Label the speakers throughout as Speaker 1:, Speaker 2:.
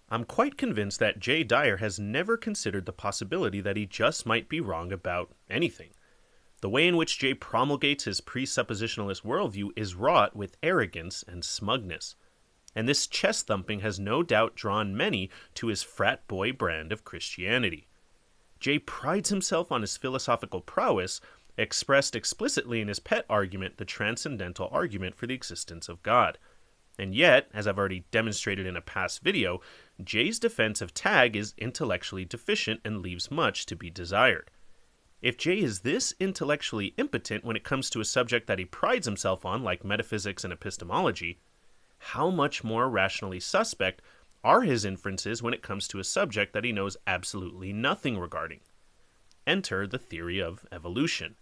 Speaker 1: I'm quite convinced that Dyer has never considered the possibility that he just might be wrong about anything. The way in which Jay promulgates his presuppositionalist worldview is wrought with arrogance and smugness. And this chest thumping has no doubt drawn many to his frat boy brand of Christianity. Jay prides himself on his philosophical prowess, expressed explicitly in his pet argument, the transcendental argument for the existence of God. And yet, as I've already demonstrated in a past video, Jay's defense of Tag is intellectually deficient and leaves much to be desired. If Jay is this intellectually impotent when it comes to a subject that he prides himself on, like metaphysics and epistemology, how much more rationally suspect are his inferences when it comes to a subject that he knows absolutely nothing regarding? Enter the theory of evolution.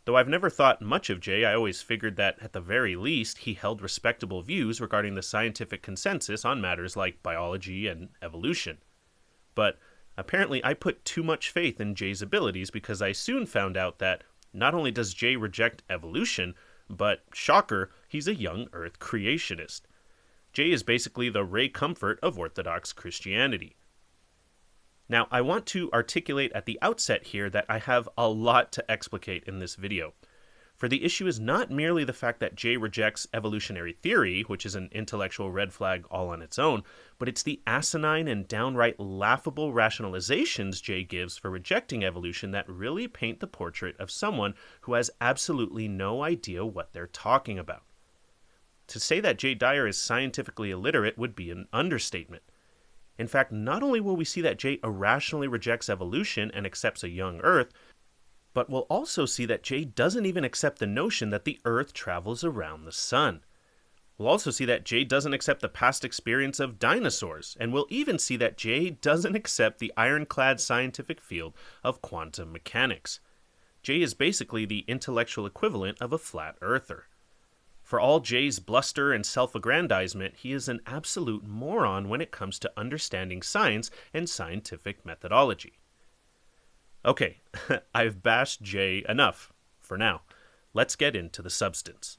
Speaker 1: Though I've never thought much of Jay, I always figured that, at the very least, he held respectable views regarding the scientific consensus on matters like biology and evolution. But apparently I put too much faith in Jay's abilities because I soon found out that not only does Jay reject evolution, but, shocker, he's a Young-Earth Creationist. Jay is basically the Ray Comfort of orthodox Christianity. Now, I want to articulate at the outset here that I have a lot to explicate in this video. For the issue is not merely the fact that Jay rejects evolutionary theory, which is an intellectual red flag all on its own, but it's the asinine and downright laughable rationalizations Jay gives for rejecting evolution that really paint the portrait of someone who has absolutely no idea what they're talking about. To say that Dyer is scientifically illiterate would be an understatement. In fact, not only will we see that Jay irrationally rejects evolution and accepts a young Earth, but we'll also see that Jay doesn't even accept the notion that the Earth travels around the sun. We'll also see that Jay doesn't accept the past experience of dinosaurs, and we'll even see that Jay doesn't accept the ironclad scientific field of quantum mechanics. Jay is basically the intellectual equivalent of a flat earther. For all Jay's bluster and self-aggrandizement, he is an absolute moron when it comes to understanding science and scientific methodology. Okay, I've bashed Jay enough, for now. Let's get into the substance.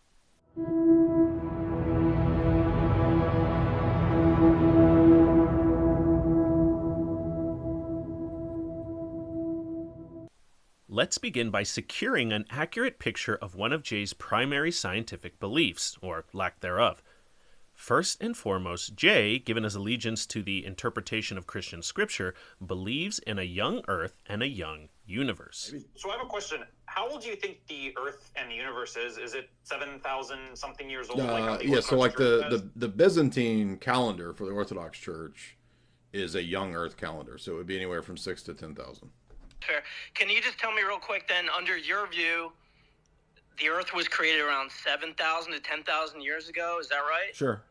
Speaker 1: Let's begin by securing an accurate picture of one of Jay's primary scientific beliefs, or lack thereof. First and foremost, Jay, given his allegiance to the interpretation of Christian scripture, believes in a young Earth and a young universe.
Speaker 2: So I have a question. How old do you think the Earth and the universe is? Is it 7,000 something years old?
Speaker 3: So like the Byzantine calendar for the Orthodox Church is a young Earth calendar, so it would be anywhere from 6 to 10,000.
Speaker 4: Fair. Can you just tell me real quick then, under your view, the Earth was created around 7,000 to 10,000 years ago? Is that right?
Speaker 3: Sure.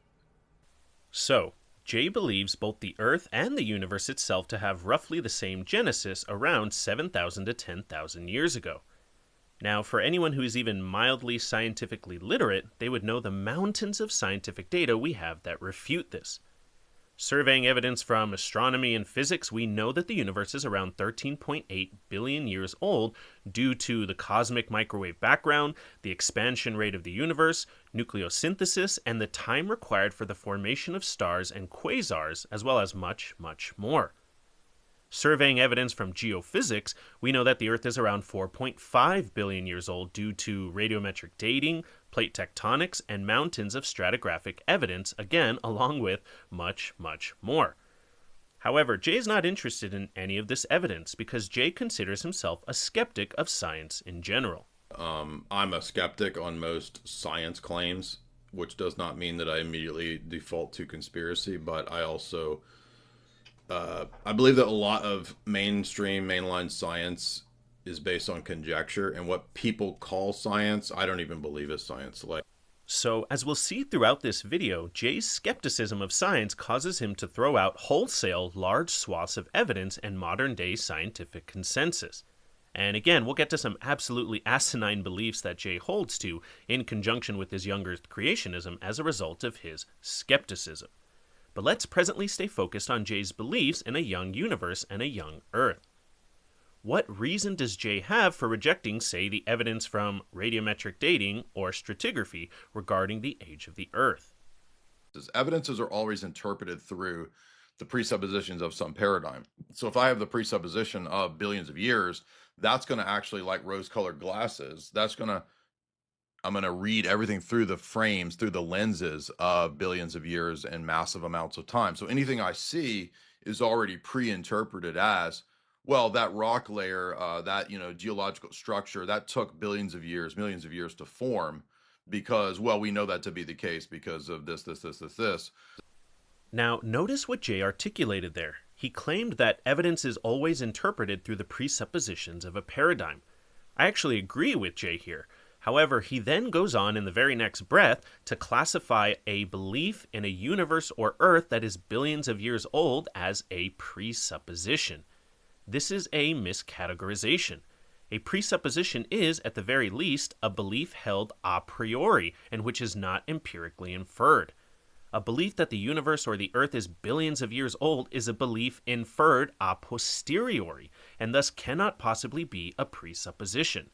Speaker 1: So, Jay believes both the Earth and the universe itself to have roughly the same genesis around 7,000 to 10,000 years ago. Now, for anyone who is even mildly scientifically literate, they would know the mountains of scientific data we have that refute this. Surveying evidence from astronomy and physics, we know that the universe is around 13.8 billion years old due to the cosmic microwave background, the expansion rate of the universe, nucleosynthesis, and the time required for the formation of stars and quasars, as well as much, much more. Surveying evidence from geophysics, we know that the Earth is around 4.5 billion years old due to radiometric dating, plate tectonics, and mountains of stratigraphic evidence, again, along with much, much more. However, Jay is not interested in any of this evidence because Jay considers himself a skeptic of science in general.
Speaker 3: I'm a skeptic on most science claims, which does not mean that I immediately default to conspiracy, but I also I believe that a lot of mainline science is based on conjecture, and what people call science, I don't even believe is science.
Speaker 1: So, as we'll see throughout this video, Jay's skepticism of science causes him to throw out wholesale large swaths of evidence and modern-day scientific consensus. And again, we'll get to some absolutely asinine beliefs that Jay holds to in conjunction with his Young-Earth Creationism as a result of his skepticism. But let's presently stay focused on Jay's beliefs in a young universe and a young Earth. What reason does Jay have for rejecting, say, the evidence from radiometric dating or stratigraphy regarding the age of the Earth?
Speaker 3: Evidences are always interpreted through the presuppositions of some paradigm. So if I have the presupposition of billions of years, that's going to actually, like rose-colored glasses, I'm going to read everything through the frames, through the lenses of billions of years and massive amounts of time. So anything I see is already pre-interpreted as, well, that rock layer, that, geological structure, that took billions of years, millions of years to form because, well, we know that to be the case because of this.
Speaker 1: Now, notice what Jay articulated there. He claimed that evidence is always interpreted through the presuppositions of a paradigm. I actually agree with Jay here. However, he then goes on in the very next breath to classify a belief in a universe or Earth that is billions of years old as a presupposition. This is a miscategorization. A presupposition is, at the very least, a belief held a priori and which is not empirically inferred. A belief that the universe or the Earth is billions of years old is a belief inferred a posteriori, and thus cannot possibly be a presupposition.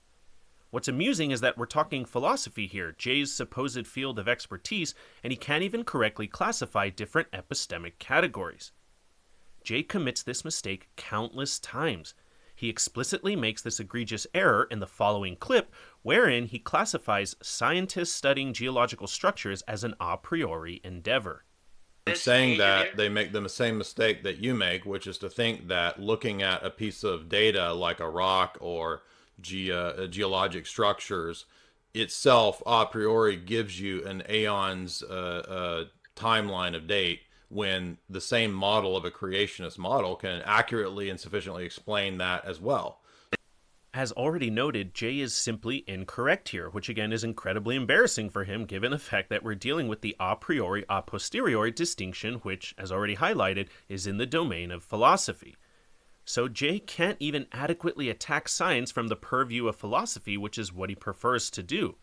Speaker 1: What's amusing is that we're talking philosophy here, Jay's supposed field of expertise, and he can't even correctly classify different epistemic categories. Jay commits this mistake countless times. He explicitly makes this egregious error in the following clip, wherein he classifies scientists studying geological structures as an a priori endeavor.
Speaker 3: Saying that they make the same mistake that you make, which is to think that looking at a piece of data like a rock or geologic structures itself a priori gives you an aeon's timeline of date, when the same model of a creationist model can accurately and sufficiently explain that as well.
Speaker 1: As already noted, Jay is simply incorrect here, which again is incredibly embarrassing for him given the fact that we're dealing with the a priori a posteriori distinction, which, as already highlighted, is in the domain of philosophy. So Jay can't even adequately attack science from the purview of philosophy, which is what he prefers to do.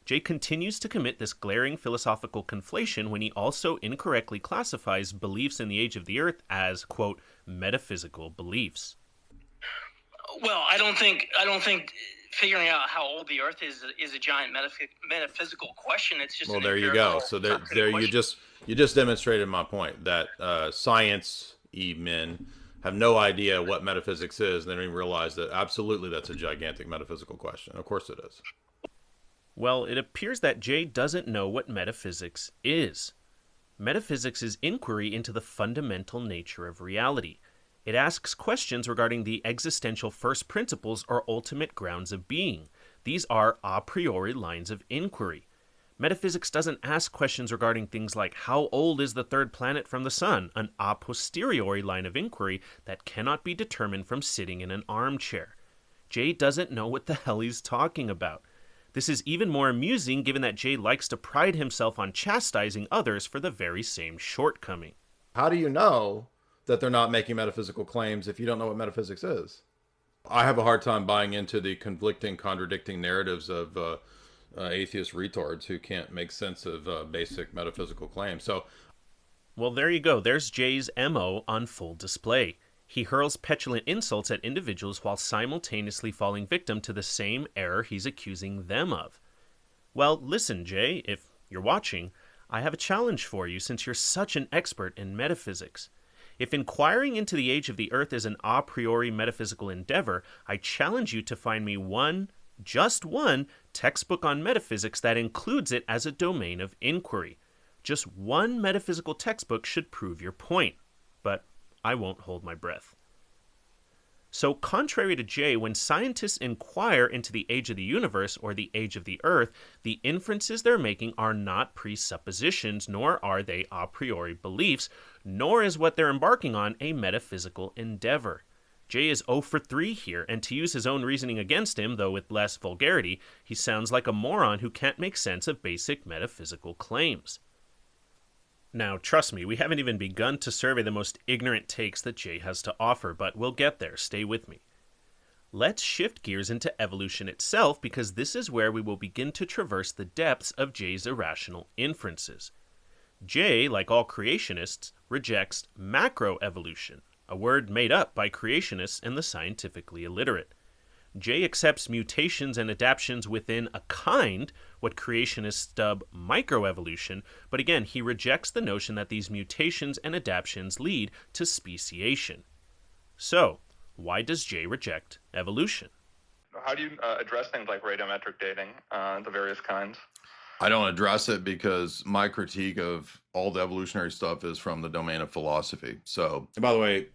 Speaker 1: Jay continues to commit this glaring philosophical conflation when he also incorrectly classifies beliefs in the age of the Earth as, quote, metaphysical beliefs.
Speaker 4: Well, I don't think figuring out how old the Earth is a giant metaphysical question. It's just
Speaker 3: there you go. So there you just demonstrated my point that science men have no idea what metaphysics is, and they don't even realize that absolutely that's a gigantic metaphysical question. Of course it is.
Speaker 1: Well, it appears that Jay doesn't know what metaphysics is. Metaphysics is inquiry into the fundamental nature of reality. It asks questions regarding the existential first principles or ultimate grounds of being. These are a priori lines of inquiry. Metaphysics doesn't ask questions regarding things like how old is the third planet from the sun, an a posteriori line of inquiry that cannot be determined from sitting in an armchair. Jay doesn't know what the hell he's talking about. This is even more amusing given that Jay likes to pride himself on chastising others for the very same shortcoming.
Speaker 3: How do you know that they're not making metaphysical claims if you don't know what metaphysics is? I have a hard time buying into the conflicting, contradicting narratives of atheist retards who can't make sense of basic metaphysical claims.
Speaker 1: Well, there you go. There's Jay's MO on full display. He hurls petulant insults at individuals while simultaneously falling victim to the same error he's accusing them of. Well, listen, Jay, if you're watching, I have a challenge for you since you're such an expert in metaphysics. If inquiring into the age of the Earth is an a priori metaphysical endeavor, I challenge you to find me just one, textbook on metaphysics that includes it as a domain of inquiry. Just one metaphysical textbook should prove your point. But I won't hold my breath. So, contrary to Jay, when scientists inquire into the age of the universe or the age of the Earth, the inferences they're making are not presuppositions, nor are they a priori beliefs, nor is what they're embarking on a metaphysical endeavor. Jay is 0 for 3 here, and to use his own reasoning against him, though with less vulgarity, he sounds like a moron who can't make sense of basic metaphysical claims. Now, trust me, we haven't even begun to survey the most ignorant takes that Jay has to offer, but we'll get there. Stay with me. Let's shift gears into evolution itself, because this is where we will begin to traverse the depths of Jay's irrational inferences. Jay, like all creationists, rejects macroevolution, a word made up by creationists and the scientifically illiterate. Jay accepts mutations and adaptations within a kind, what creationists dub microevolution, but again, he rejects the notion that these mutations and adaptations lead to speciation. So, why does Jay reject evolution?
Speaker 5: How do you address things like radiometric dating, the various kinds?
Speaker 3: I don't address it because my critique of all the evolutionary stuff is from the domain of philosophy. So, and by the way,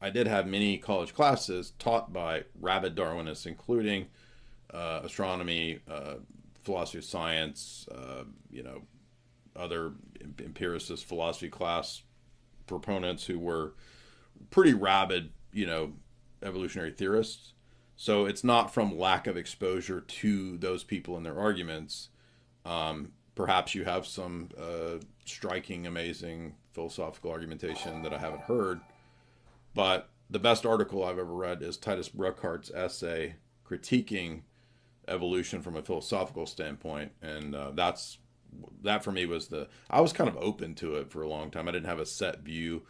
Speaker 3: I did have many college classes taught by rabid Darwinists, including astronomy, philosophy of science, other empiricist philosophy class proponents who were pretty rabid, evolutionary theorists. So it's not from lack of exposure to those people and their arguments. Perhaps you have some striking, amazing philosophical argumentation that I haven't heard. But the best article I've ever read is Titus Brookhardt's essay critiquing evolution from a philosophical standpoint. And that for me was I was kind of open to it for a long time. I didn't have a set view.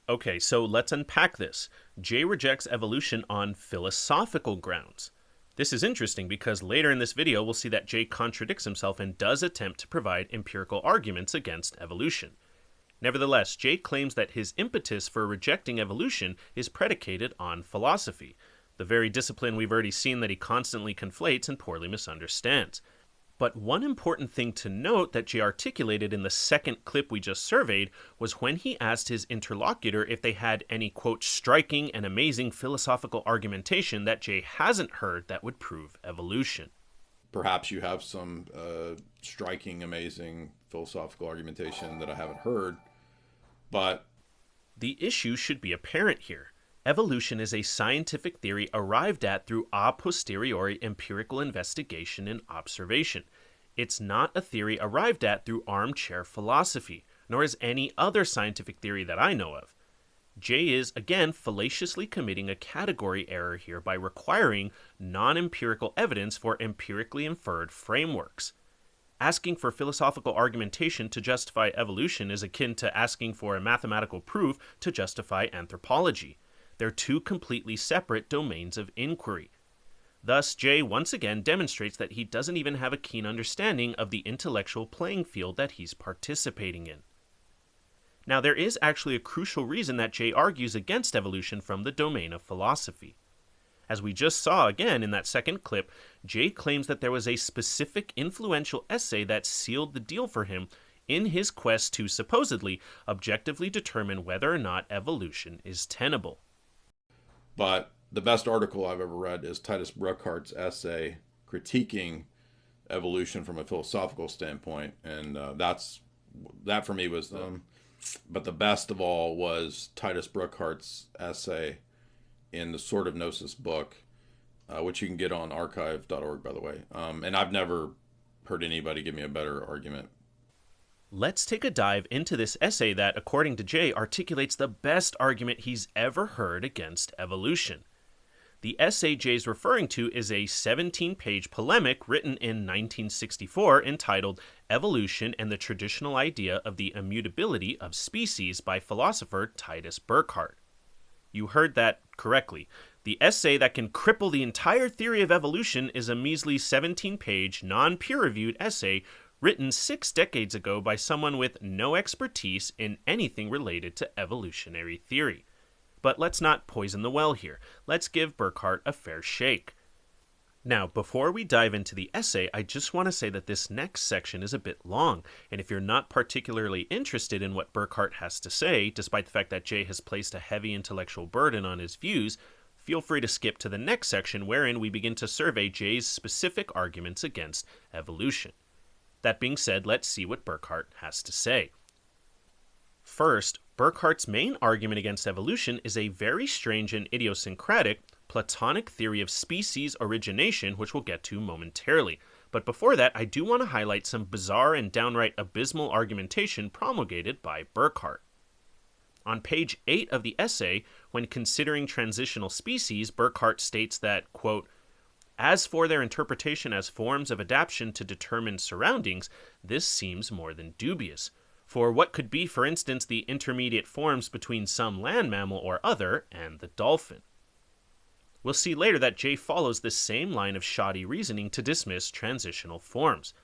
Speaker 1: Okay, so let's unpack this. Jay rejects evolution on philosophical grounds. This is interesting because later in this video we'll see that Jay contradicts himself and does attempt to provide empirical arguments against evolution. Nevertheless, Jay claims that his impetus for rejecting evolution is predicated on philosophy, the very discipline we've already seen that he constantly conflates and poorly misunderstands. But one important thing to note that Jay articulated in the second clip we just surveyed was when he asked his interlocutor if they had any, quote, striking and amazing philosophical argumentation that Jay hasn't heard that would prove evolution.
Speaker 3: Perhaps you have some striking, amazing philosophical argumentation that I haven't heard, but
Speaker 1: the issue should be apparent here. Evolution is a scientific theory arrived at through a posteriori empirical investigation and observation. It's not a theory arrived at through armchair philosophy, nor is any other scientific theory that I know of. Jay is, again, fallaciously committing a category error here by requiring non-empirical evidence for empirically inferred frameworks. Asking for philosophical argumentation to justify evolution is akin to asking for a mathematical proof to justify anthropology. They're two completely separate domains of inquiry. Thus, Jay once again demonstrates that he doesn't even have a keen understanding of the intellectual playing field that he's participating in. Now, there is actually a crucial reason that Jay argues against evolution from the domain of philosophy. As we just saw again in that second clip, Jay claims that there was a specific influential essay that sealed the deal for him in his quest to supposedly objectively determine whether or not evolution is tenable.
Speaker 3: But the best article I've ever read is Titus Brookhardt's essay critiquing evolution from a philosophical standpoint. And that for me was but the best of all was Titus Brookhardt's essay in the Sword of Gnosis book, which you can get on archive.org, by the way. And I've never heard anybody give me a better argument.
Speaker 1: Let's take a dive into this essay that, according to Jay, articulates the best argument he's ever heard against evolution. The essay Jay's referring to is a 17-page polemic written in 1964 entitled Evolution and the Traditional Idea of the Immutability of Species by philosopher Titus Burckhardt. You heard that correctly. The essay that can cripple the entire theory of evolution is a measly 17-page, non-peer-reviewed essay written 6 decades ago by someone with no expertise in anything related to evolutionary theory. But let's not poison the well here. Let's give Burckhardt a fair shake. Now, before we dive into the essay, I just want to say that this next section is a bit long, and if you're not particularly interested in what Burckhardt has to say, despite the fact that Jay has placed a heavy intellectual burden on his views, feel free to skip to the next section wherein we begin to survey Jay's specific arguments against evolution. That being said, let's see what Burckhardt has to say. First, Burckhardt's main argument against evolution is a very strange and idiosyncratic Platonic theory of species origination, which we'll get to momentarily. But before that, I do want to highlight some bizarre and downright abysmal argumentation promulgated by Burckhardt. On page 8 of the essay, when considering transitional species, Burckhardt states that, quote, as for their interpretation as forms of adaptation to determined surroundings, this seems more than dubious. For what could be, for instance, the intermediate forms between some land mammal or other and the dolphin? We'll see later that Jay follows this same line of shoddy reasoning to dismiss transitional forms.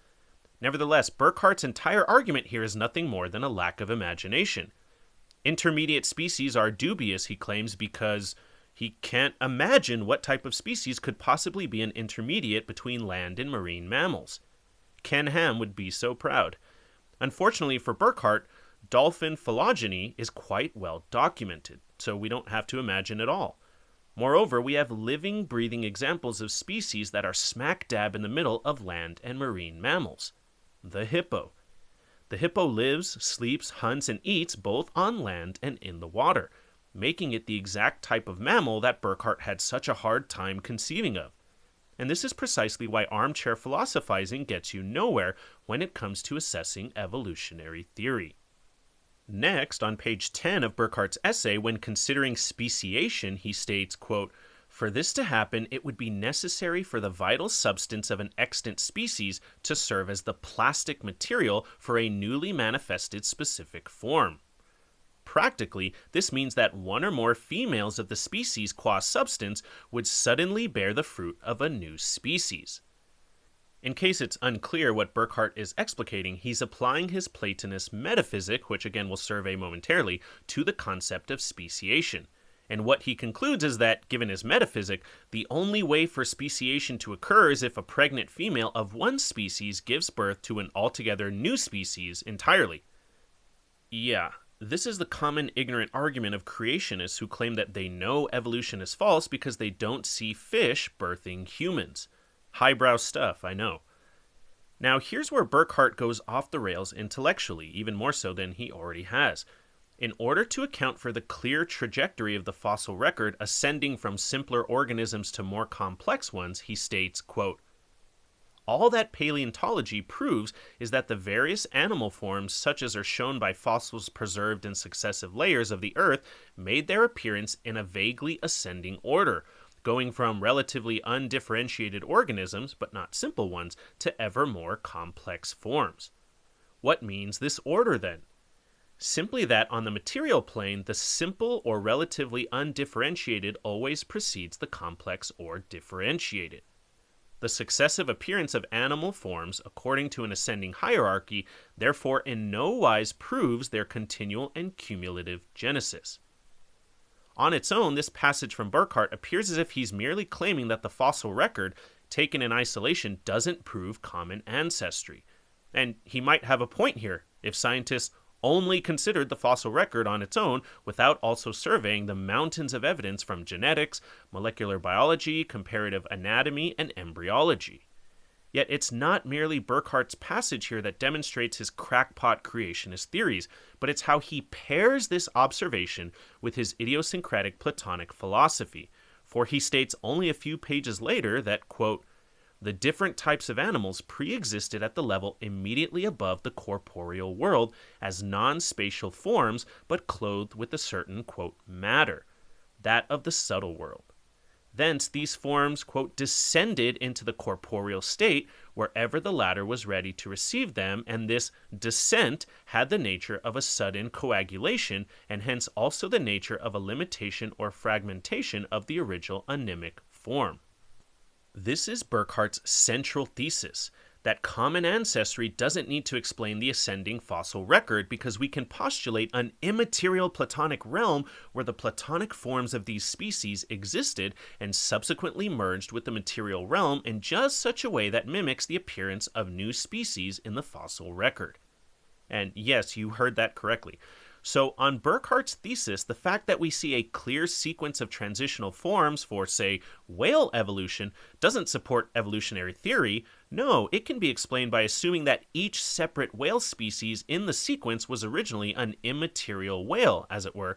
Speaker 1: Nevertheless, Burckhardt's entire argument here is nothing more than a lack of imagination. Intermediate species are dubious, he claims, because he can't imagine what type of species could possibly be an intermediate between land and marine mammals. Ken Ham would be so proud. Unfortunately for Burckhardt, dolphin phylogeny is quite well documented, so we don't have to imagine at all. Moreover, we have living, breathing examples of species that are smack dab in the middle of land and marine mammals. The hippo. The hippo lives, sleeps, hunts, and eats both on land and in the water, making it the exact type of mammal that Burckhardt had such a hard time conceiving of. And this is precisely why armchair philosophizing gets you nowhere when it comes to assessing evolutionary theory. Next, on page 10 of Burckhardt's essay, when considering speciation, he states, quote, "For this to happen, it would be necessary for the vital substance of an extant species to serve as the plastic material for a newly manifested specific form. Practically, this means that one or more females of the species qua substance would suddenly bear the fruit of a new species." In case it's unclear what Burckhardt is explicating, he's applying his Platonist metaphysic, which again will survey momentarily, to the concept of speciation. And what he concludes is that, given his metaphysic, the only way for speciation to occur is if a pregnant female of one species gives birth to an altogether new species entirely. Yeah, this is the common ignorant argument of creationists who claim that they know evolution is false because they don't see fish birthing humans. Highbrow stuff, I know. Now, here's where Burckhardt goes off the rails intellectually, even more so than he already has. In order to account for the clear trajectory of the fossil record ascending from simpler organisms to more complex ones, he states, quote, "All that paleontology proves is that the various animal forms, such as are shown by fossils preserved in successive layers of the Earth, made their appearance in a vaguely ascending order, going from relatively undifferentiated organisms, but not simple ones, to ever more complex forms." What means this order, then? Simply that on the material plane, the simple or relatively undifferentiated always precedes the complex or differentiated. The successive appearance of animal forms, according to an ascending hierarchy, therefore in no wise proves their continual and cumulative genesis. On its own, this passage from Burckhardt appears as if he's merely claiming that the fossil record, taken in isolation, doesn't prove common ancestry. And he might have a point here if scientists only considered the fossil record on its own without also surveying the mountains of evidence from genetics, molecular biology, comparative anatomy, and embryology. Yet it's not merely Burckhardt's passage here that demonstrates his crackpot creationist theories, but it's how he pairs this observation with his idiosyncratic Platonic philosophy. For he states only a few pages later that, quote, "The different types of animals pre-existed at the level immediately above the corporeal world as non-spatial forms, but clothed with a certain, quote, matter, that of the subtle world. Thence these forms, quote, descended into the corporeal state wherever the latter was ready to receive them, and this descent had the nature of a sudden coagulation, and hence also the nature of a limitation or fragmentation of the original anemic form." This is Burckhardt's central thesis, that common ancestry doesn't need to explain the ascending fossil record because we can postulate an immaterial Platonic realm where the Platonic forms of these species existed and subsequently merged with the material realm in just such a way that mimics the appearance of new species in the fossil record. And yes, you heard that correctly. So on Burckhardt's thesis, the fact that we see a clear sequence of transitional forms for, say, whale evolution doesn't support evolutionary theory. No, it can be explained by assuming that each separate whale species in the sequence was originally an immaterial whale, as it were,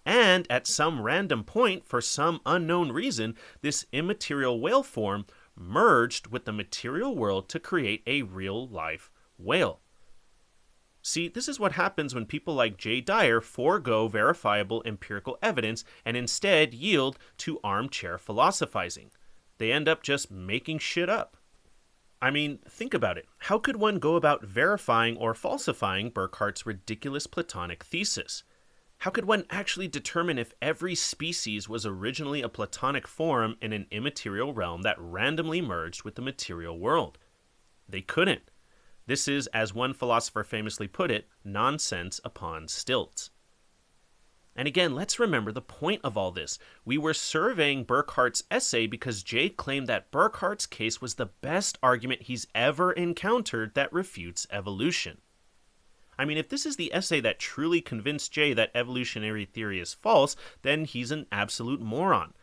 Speaker 1: and at some random point, for some unknown reason, this immaterial whale form merged with the material world to create a real-life whale. See, this is what happens when people like J. Dyer forego verifiable empirical evidence and instead yield to armchair philosophizing. They end up just making shit up. I mean, think about it. How could one go about verifying or falsifying Burckhardt's ridiculous Platonic thesis? How could one actually determine if every species was originally a Platonic form in an immaterial realm that randomly merged with the material world? They couldn't. This is, as one philosopher famously put it, nonsense upon stilts. And again, let's remember the point of all this. We were surveying Burckhardt's essay because Jay claimed that Burckhardt's case was the best argument he's ever encountered that refutes evolution. I mean, if this is the essay that truly convinced Jay that evolutionary theory is false, then he's an absolute moron.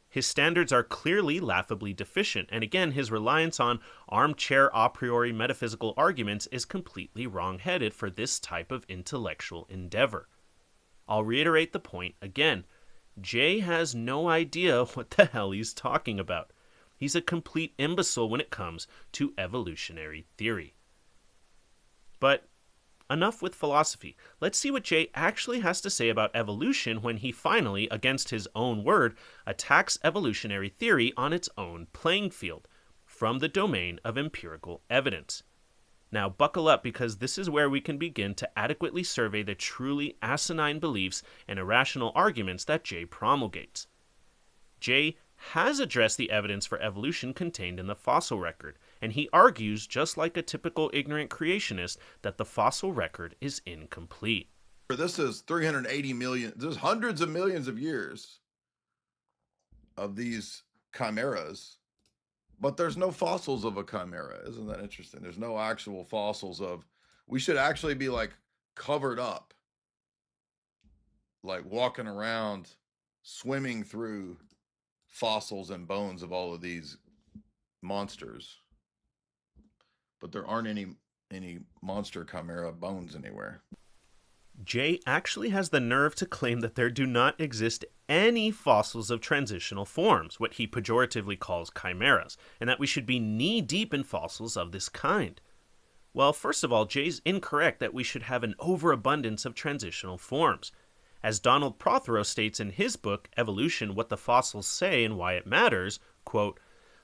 Speaker 1: His standards are clearly laughably deficient, and again, his reliance on armchair a priori metaphysical arguments is completely wrong-headed for this type of intellectual endeavor. I'll reiterate the point again. Jay has no idea what the hell he's talking about. He's a complete imbecile when it comes to evolutionary theory. But enough with philosophy. Let's see what Jay actually has to say about evolution when he finally, against his own word, attacks evolutionary theory on its own playing field, from the domain of empirical evidence. Now buckle up, because this is where we can begin to adequately survey the truly asinine beliefs and irrational arguments that Jay promulgates. Jay has addressed the evidence for evolution contained in the fossil record, and he argues, just like a typical ignorant creationist, that the fossil record is incomplete.
Speaker 3: This is 380 million, there's hundreds of millions of years of these chimeras, but there's no fossils of a chimera. Isn't that interesting? There's no actual fossils of, we should actually be like covered up, like walking around, swimming through fossils and bones of all of these monsters. But there aren't any monster chimera bones anywhere.
Speaker 1: Jay actually has the nerve to claim that there do not exist any fossils of transitional forms, what he pejoratively calls chimeras, and that we should be knee-deep in fossils of this kind. Well, first of all, Jay's incorrect that we should have an overabundance of transitional forms. As Donald Prothero states in his book, Evolution, What the Fossils Say and Why It Matters, quote,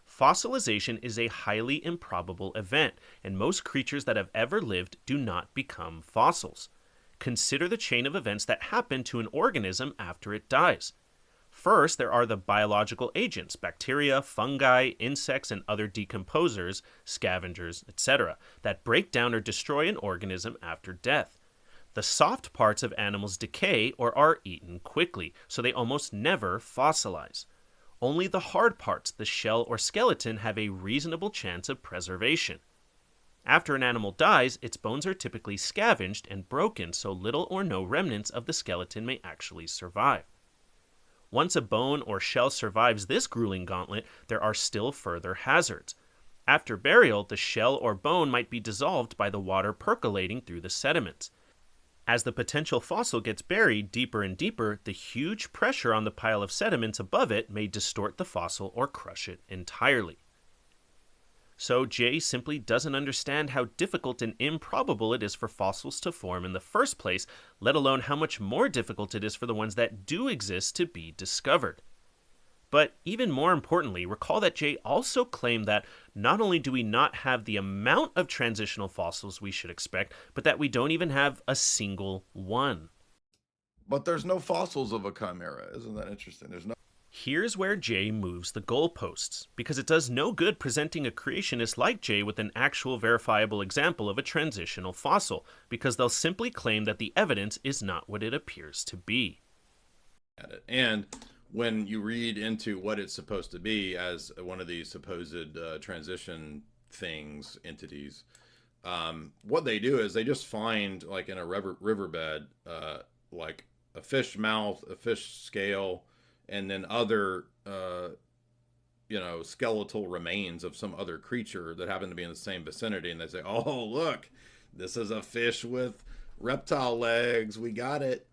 Speaker 1: "Fossilization is a highly improbable event, and most creatures that have ever lived do not become fossils. Consider the chain of events that happen to an organism after it dies. First, there are the biological agents, bacteria, fungi, insects, and other decomposers, scavengers, etc., that break down or destroy an organism after death. The soft parts of animals decay or are eaten quickly, so they almost never fossilize. Only the hard parts, the shell or skeleton, have a reasonable chance of preservation. After an animal dies, its bones are typically scavenged and broken, so little or no remnants of the skeleton may actually survive. Once a bone or shell survives this grueling gauntlet, there are still further hazards. After burial, the shell or bone might be dissolved by the water percolating through the sediments. As the potential fossil gets buried deeper and deeper, the huge pressure on the pile of sediments above it may distort the fossil or crush it entirely. So Jay simply doesn't understand how difficult and improbable it is for fossils to form in the first place, let alone how much more difficult it is for the ones that do exist to be discovered. But even more importantly, recall that Jay also claimed that not only do we not have the amount of transitional fossils we should expect, but that we don't even have a single one.
Speaker 3: But there's no fossils of a chimera. Isn't that interesting? There's no.
Speaker 1: Here's where Jay moves the goalposts, because it does no good presenting a creationist like Jay with an actual verifiable example of a transitional fossil, because they'll simply claim that the evidence is not what it appears to be.
Speaker 3: And when you read into what it's supposed to be as one of these supposed transition things, entities, what they do is they just find, like in a riverbed, like a fish mouth, a fish scale, and then other, skeletal remains of some other creature that happen to be in the same vicinity. And they say, oh, look, this is a fish with reptile legs. We got it.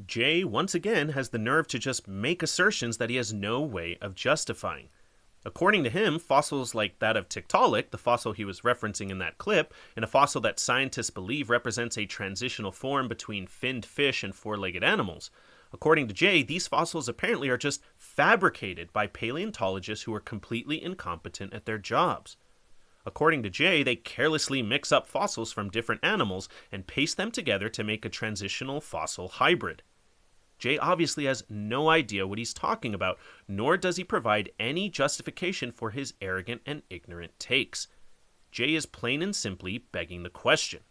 Speaker 1: Jay, once again, has the nerve to just make assertions that he has no way of justifying. According to him, fossils like that of Tiktaalik, the fossil he was referencing in that clip, and a fossil that scientists believe represents a transitional form between finned fish and four-legged animals. According to Jay, these fossils apparently are just fabricated by paleontologists who are completely incompetent at their jobs. According to Jay, they carelessly mix up fossils from different animals and paste them together to make a transitional fossil hybrid. Jay obviously has no idea what he's talking about, nor does he provide any justification for his arrogant and ignorant takes. Jay is plain and simply begging the question.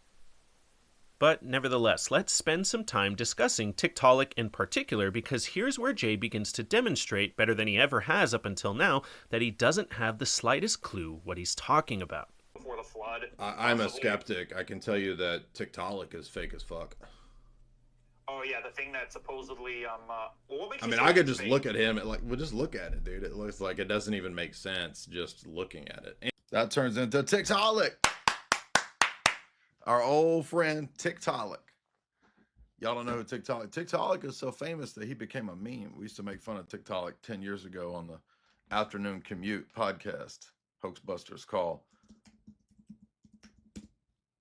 Speaker 1: But nevertheless, let's spend some time discussing Tiktaalik in particular, because here's where Jay begins to demonstrate, better than he ever has up until now, that he doesn't have the slightest clue what he's talking about.
Speaker 2: Before the flood.
Speaker 3: I'm a skeptic. I can tell you that Tiktaalik is fake as fuck.
Speaker 2: Oh yeah, the thing that supposedly what makes
Speaker 3: I
Speaker 2: you
Speaker 3: mean,
Speaker 2: say
Speaker 3: I could
Speaker 2: it's
Speaker 3: just
Speaker 2: fake?
Speaker 3: look at him. We'll just look at it, dude. It looks like it doesn't even make sense just looking at it. And that turns into Tiktaalik. Our old friend Tiktaalik. Y'all don't know who Tiktaalik. Tiktaalik is so famous that he became a meme. We used to make fun of Tiktaalik 10 years ago on the Afternoon Commute podcast, Hoaxbusters Call.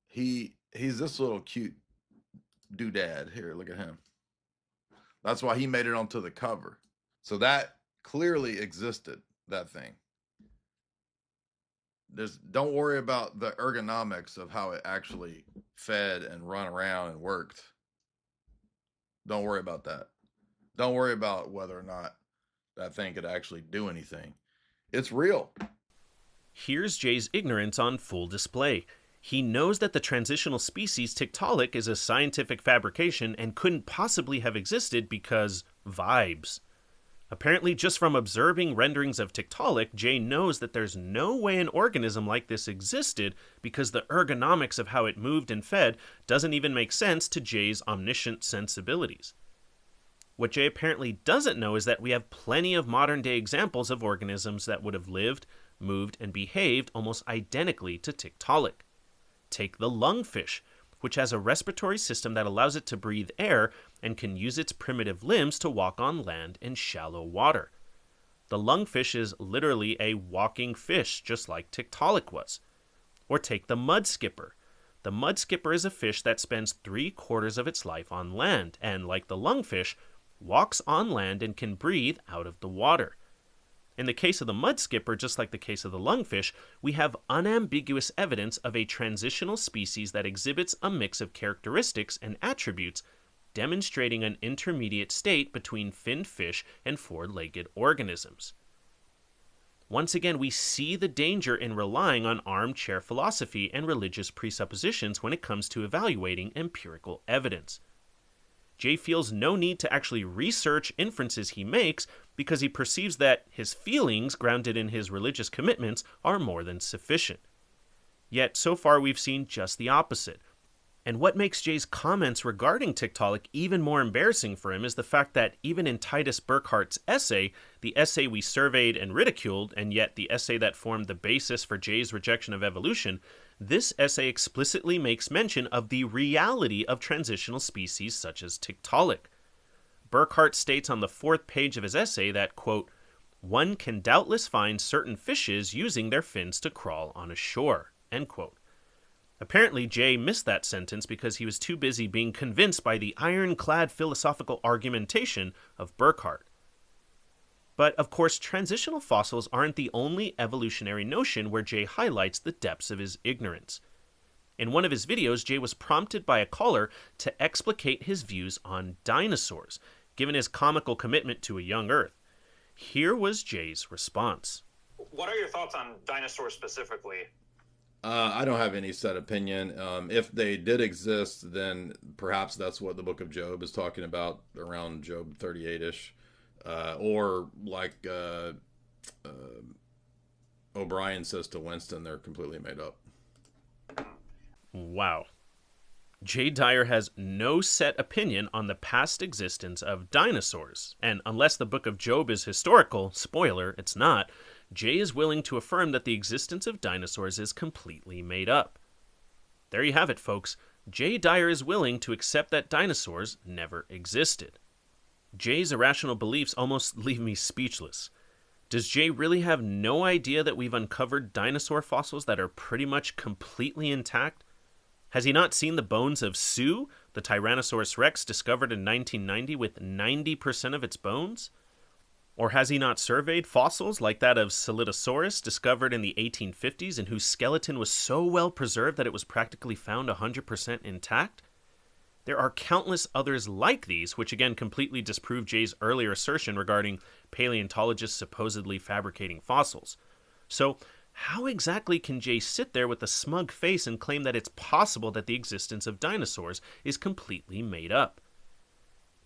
Speaker 3: He's this little cute doodad here. Look at him. That's why he made it onto the cover. So that clearly existed, that thing. Don't worry about the ergonomics of how it actually fed and run around and worked. Don't worry about that. Don't worry about whether or not that thing could actually do anything. It's real.
Speaker 1: Here's Jay's ignorance on full display. He knows that the transitional species Tiktaalik is a scientific fabrication and couldn't possibly have existed because vibes. Apparently, just from observing renderings of Tiktaalik, Jay knows that there's no way an organism like this existed because the ergonomics of how it moved and fed doesn't even make sense to Jay's omniscient sensibilities. What Jay apparently doesn't know is that we have plenty of modern-day examples of organisms that would have lived, moved, and behaved almost identically to Tiktaalik. Take the lungfish, which has a respiratory system that allows it to breathe air and can use its primitive limbs to walk on land in shallow water. The lungfish is literally a walking fish, just like Tiktaalik was. Or take the mud skipper. The mud skipper is a fish that spends 3/4 of its life on land, and like the lungfish, walks on land and can breathe out of the water. In the case of the mud skipper, just like the case of the lungfish, we have unambiguous evidence of a transitional species that exhibits a mix of characteristics and attributes, demonstrating an intermediate state between finned fish and four-legged organisms. Once again, we see the danger in relying on armchair philosophy and religious presuppositions when it comes to evaluating empirical evidence. Jay feels no need to actually research inferences he makes because he perceives that his feelings, grounded in his religious commitments, are more than sufficient. Yet, so far we've seen just the opposite. And what makes Jay's comments regarding Tiktaalik even more embarrassing for him is the fact that even in Titus Burckhart's essay, the essay we surveyed and ridiculed, and yet the essay that formed the basis for Jay's rejection of evolution, this essay explicitly makes mention of the reality of transitional species such as Tiktaalik. Burckhart states on the 4th page of his essay that, quote, "One can doubtless find certain fishes using their fins to crawl on a shore," end quote. Apparently, Jay missed that sentence because he was too busy being convinced by the ironclad philosophical argumentation of Burckhardt. But, of course, transitional fossils aren't the only evolutionary notion where Jay highlights the depths of his ignorance. In one of his videos, Jay was prompted by a caller to explicate his views on dinosaurs, given his comical commitment to a young Earth. Here was Jay's response.
Speaker 2: What are your thoughts on dinosaurs specifically?
Speaker 3: I don't have any set opinion. If they did exist, then perhaps that's what the book of Job is talking about, around Job 38-ish. Or like O'Brien says to Winston, they're completely made up.
Speaker 1: Wow. J. Dyer has no set opinion on the past existence of dinosaurs, and unless the book of Job is historical, spoiler, it's not, Jay is willing to affirm that the existence of dinosaurs is completely made up. There you have it, folks. J. Dyer is willing to accept that dinosaurs never existed. Jay's irrational beliefs almost leave me speechless. Does Jay really have no idea that we've uncovered dinosaur fossils that are pretty much completely intact? Has he not seen the bones of Sue, the Tyrannosaurus rex discovered in 1990 with 90% of its bones? Or has he not surveyed fossils like that of Pseudoscience discovered in the 1850s and whose skeleton was so well preserved that it was practically found 100% intact? There are countless others like these, which again completely disprove Jay's earlier assertion regarding paleontologists supposedly fabricating fossils. So, how exactly can Jay sit there with a smug face and claim that it's possible that the existence of dinosaurs is completely made up?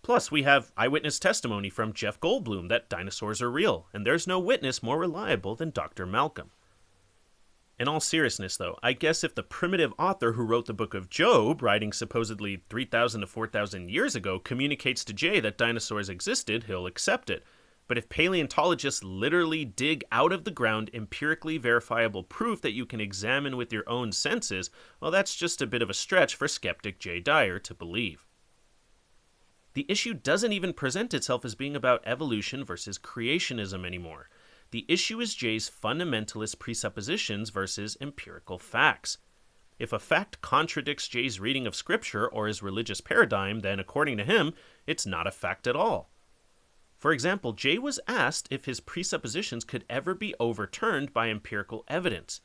Speaker 1: Plus, we have eyewitness testimony from Jeff Goldblum that dinosaurs are real, and there's no witness more reliable than Dr. Malcolm. In all seriousness, though, I guess if the primitive author who wrote the book of Job, writing supposedly 3,000 to 4,000 years ago, communicates to Jay that dinosaurs existed, he'll accept it. But if paleontologists literally dig out of the ground empirically verifiable proof that you can examine with your own senses, well, that's just a bit of a stretch for skeptic Jay Dyer to believe. The issue doesn't even present itself as being about evolution versus creationism anymore. The issue is Jay's fundamentalist presuppositions versus empirical facts. If a fact contradicts Jay's reading of scripture or his religious paradigm, then according to him, it's not a fact at all. For example, Jay was asked if his presuppositions could ever be overturned by empirical evidence.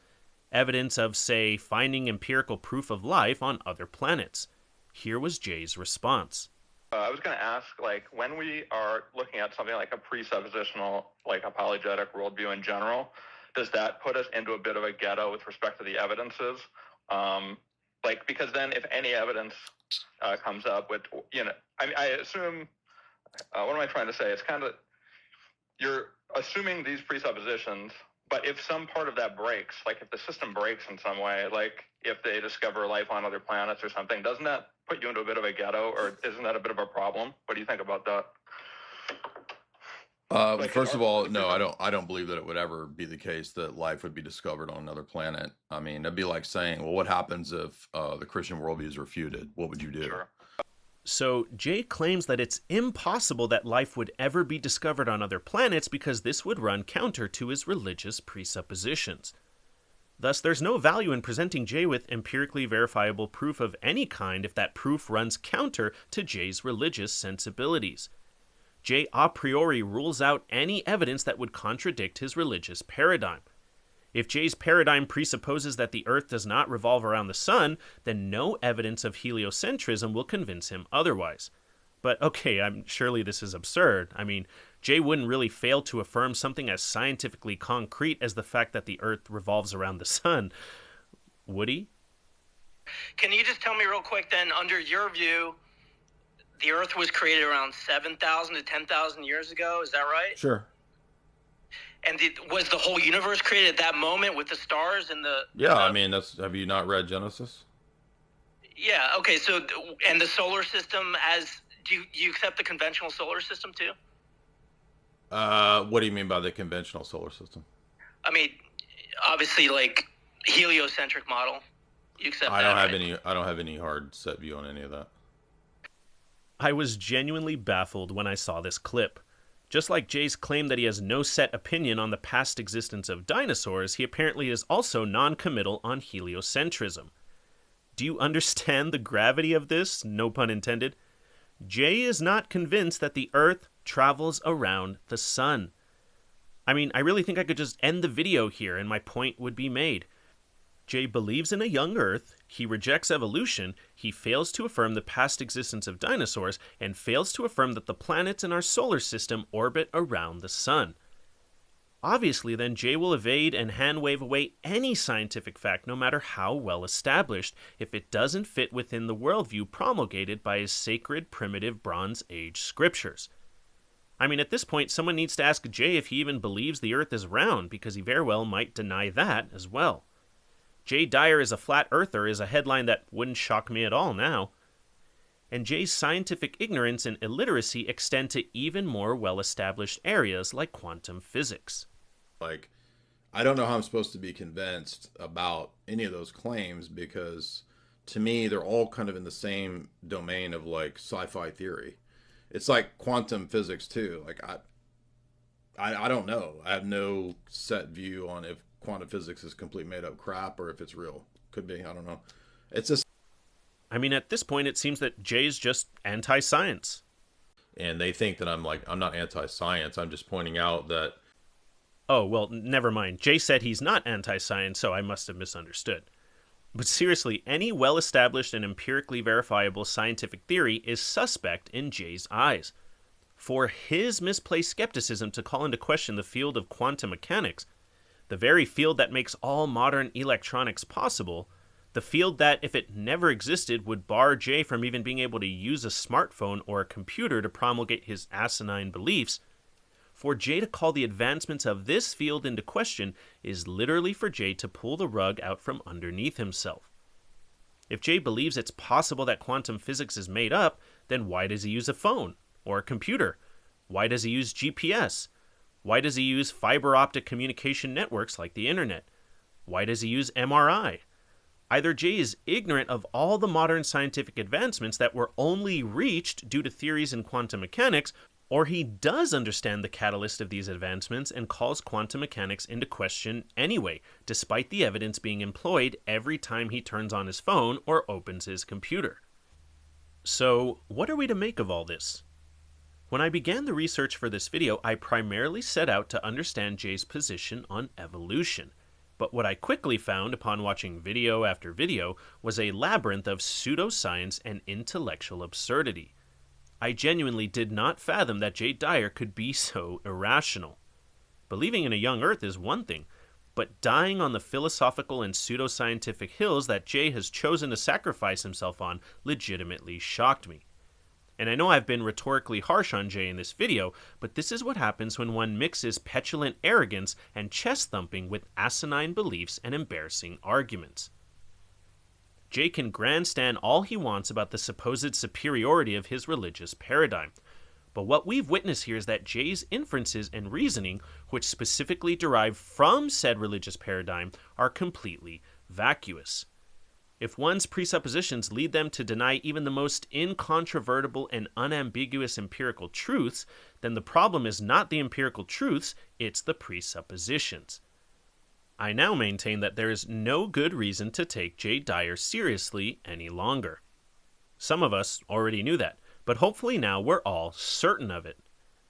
Speaker 1: Evidence of, say, finding empirical proof of life on other planets. Here was Jay's response.
Speaker 5: I was going to ask, like, when we are looking at something like a presuppositional, like apologetic worldview in general, does that put us into a bit of a ghetto with respect to the evidences? Because then if any evidence comes up with, I assume, what am I trying to say? It's kind of, you're assuming these presuppositions, but if some part of that breaks, like if the system breaks in some way, like if they discover life on other planets or something, doesn't that put you into a bit of a ghetto, or isn't that a bit of a problem? What do you think about that?
Speaker 3: First of all, no, I don't believe that it would ever be the case that life would be discovered on another planet. I mean, it'd be like saying, well, what happens if the Christian worldview is refuted? What would you do?
Speaker 5: Sure.
Speaker 1: So Jay claims that it's impossible that life would ever be discovered on other planets because this would run counter to his religious presuppositions. Thus, there's no value in presenting Jay with empirically verifiable proof of any kind if that proof runs counter to Jay's religious sensibilities. Jay a priori rules out any evidence that would contradict his religious paradigm. If Jay's paradigm presupposes that the Earth does not revolve around the Sun, then no evidence of heliocentrism will convince him otherwise. But okay, surely this is absurd. I mean, Jay wouldn't really fail to affirm something as scientifically concrete as the fact that the Earth revolves around the Sun, would he?
Speaker 4: Can you just tell me real quick then, under your view, the Earth was created around 7,000 to 10,000 years ago, is that right?
Speaker 3: Sure.
Speaker 4: And was the whole universe created at that moment with the stars and the...
Speaker 3: Yeah, I mean, have you not read Genesis?
Speaker 4: Yeah, okay, so, and the solar system do you accept the conventional solar system too?
Speaker 3: What do you mean by the conventional solar system?
Speaker 4: I mean, obviously, like, heliocentric model. You accept
Speaker 3: I
Speaker 4: that,
Speaker 3: don't have any hard set view on any of that.
Speaker 1: I was genuinely baffled when I saw this clip. Just like Jay's claim that he has no set opinion on the past existence of dinosaurs, he apparently is also non-committal on heliocentrism. Do you understand the gravity of this? No pun intended. Jay is not convinced that the Earth travels around the Sun. I mean, I really think I could just end the video here and my point would be made. Jay believes in a young Earth, he rejects evolution, he fails to affirm the past existence of dinosaurs, and fails to affirm that the planets in our solar system orbit around the Sun. Obviously, then, Jay will evade and hand-wave away any scientific fact, no matter how well established, if it doesn't fit within the worldview promulgated by his sacred, primitive Bronze Age scriptures. I mean, at this point, someone needs to ask Jay if he even believes the Earth is round, because he very well might deny that as well. Jay Dyer is a flat earther is a headline that wouldn't shock me at all now. And Jay's scientific ignorance and illiteracy extend to even more well-established areas like quantum physics.
Speaker 3: Like, I don't know how I'm supposed to be convinced about any of those claims because, to me, they're all kind of in the same domain of, like, sci-fi theory. It's like quantum physics, too. Like, I don't know. I have no set view on if quantum physics is complete made-up crap or if it's real. Could be. I don't know. It's just...
Speaker 1: I mean, at this point, it seems that Jay's just anti-science.
Speaker 3: and they think that I'm not anti-science. I'm just pointing out that.
Speaker 1: Oh, well, never mind. Jay said he's not anti-science, so I must have misunderstood. But seriously, any well-established and empirically verifiable scientific theory is suspect in Jay's eyes. For his misplaced skepticism to call into question the field of quantum mechanics, the very field that makes all modern electronics possible, the field that, if it never existed, would bar Jay from even being able to use a smartphone or a computer to promulgate his asinine beliefs, for Jay to call the advancements of this field into question is literally for Jay to pull the rug out from underneath himself. If Jay believes it's possible that quantum physics is made up, then why does he use a phone or a computer? Why does he use GPS? Why does he use fiber optic communication networks like the internet? Why does he use MRI? Either Jay is ignorant of all the modern scientific advancements that were only reached due to theories in quantum mechanics, or he does understand the catalyst of these advancements and calls quantum mechanics into question anyway, despite the evidence being employed every time he turns on his phone or opens his computer. So, what are we to make of all this? When I began the research for this video, I primarily set out to understand Jay's position on evolution. But what I quickly found upon watching video after video was a labyrinth of pseudoscience and intellectual absurdity. I genuinely did not fathom that Jay Dyer could be so irrational. Believing in a young Earth is one thing, but dying on the philosophical and pseudoscientific hills that Jay has chosen to sacrifice himself on legitimately shocked me. And I know I've been rhetorically harsh on Jay in this video, but this is what happens when one mixes petulant arrogance and chest-thumping with asinine beliefs and embarrassing arguments. Jay can grandstand all he wants about the supposed superiority of his religious paradigm. But what we've witnessed here is that Jay's inferences and reasoning, which specifically derive from said religious paradigm, are completely vacuous. If one's presuppositions lead them to deny even the most incontrovertible and unambiguous empirical truths, then the problem is not the empirical truths, it's the presuppositions. I now maintain that there is no good reason to take Jay Dyer seriously any longer. Some of us already knew that, but hopefully now we're all certain of it.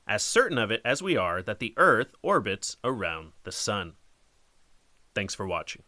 Speaker 1: As certain of it as we are that the Earth orbits around the Sun. Thanks for watching.